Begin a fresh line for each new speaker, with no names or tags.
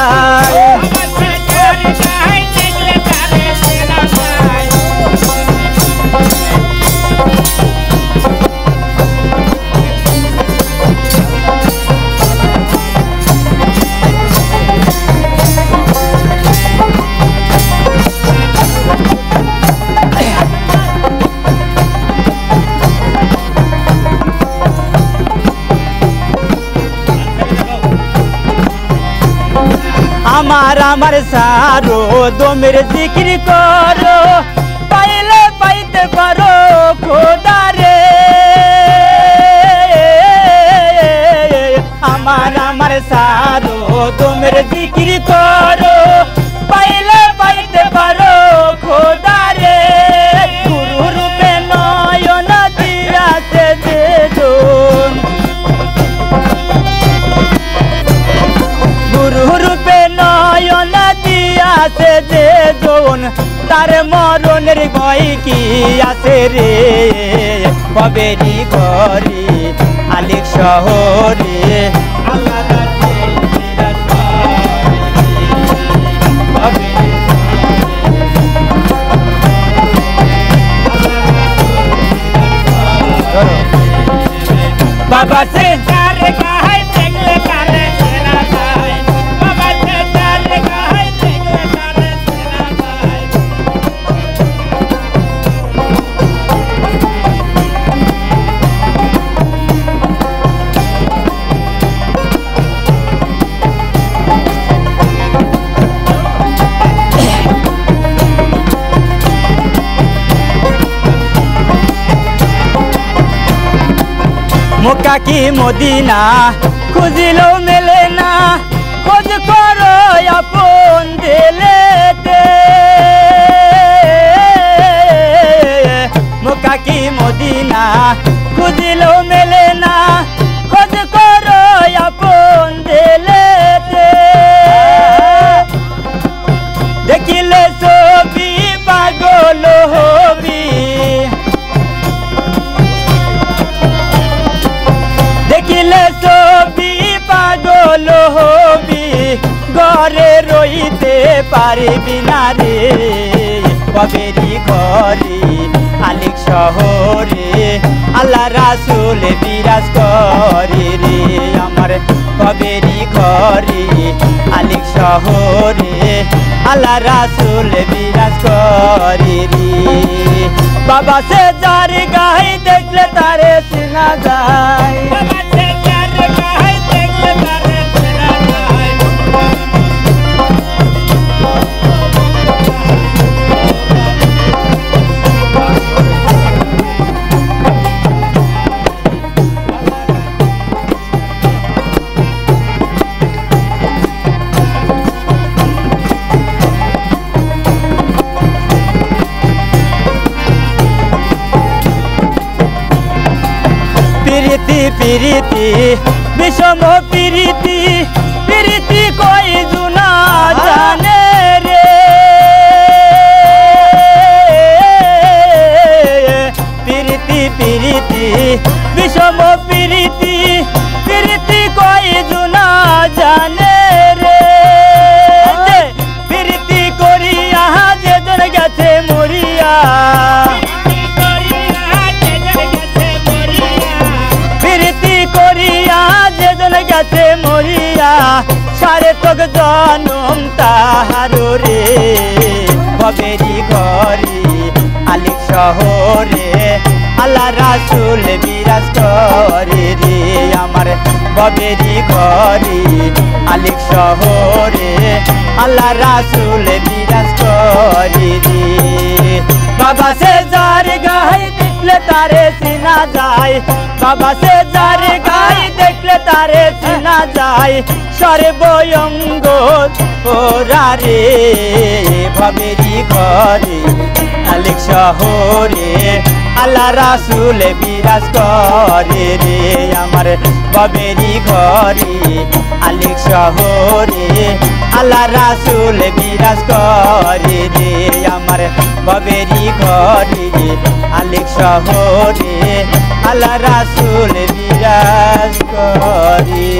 যায় আমার সারো দমের জিকির করো পাইলে পাইতে পারো খোদারে আমার সারো দমের জিকির করো পাইলে পাইতে পারো খোদারে গুরু রূপে নয়ন দিয়াছে যেজন গুরু রূপে নয়ন দিয়াছে যেজন তার মরণের ভয় কি আছে রে কবেরি ঘরে আলিক শহরে बाबा से चार गाय देखले कारे सेना गाय बाबा से चार गाय देखले कारे सेना गाय मक्का की मदीना खुजिलो मिले ना खोज करो अपन दिलेते मक्का की मदीना खुजिलो मिले ना खोज करो अपन दिलेते देखिले सभी पागल होबी देखिले सभी पागल होबी घरे रईते पारबी ना रे कबेरी घरे आलिक शहरे आल्लाह रासूल बिराज करे रे आमार कबेरी घरे आलिक शहरे आल्लाह रासूल बिराज करे रे बाबा से जार गाय देखले तारे सिना जाए प्रीति प्रीति विषम प्रीति प्रीति कोई जुना जाने रे प्रीति प्रीति विषम प्रीति प्रीति कोई जुना जाने रे प्रीति करिया जे जन गेছে मरिया गेছে মরিয়া সারে তোক জনম তাহারো রে কবেরি ঘরে আলিক শহরে আল্লাহ রাসূল বিরাজ করে রে আমার কবেরি ঘরে আলিক শহরে আল্লাহ রাসূল বিরাজ করে রে বাবা সে যার গায় দেখলে তারে সিনা যায় बाबा से जार गाय देखले तारे सिना जाए सर्वयंग ओरा रे कबेरी घरे आलिक शहरे आल्लाह रासूल बिराज करे रे आमार कबेरी घरे आलिक शहरे आल्लाह रासूल बिराज करे रे आमार कबेरी घरे आलिक शहरे आल्लाह रासूल बिराज करे।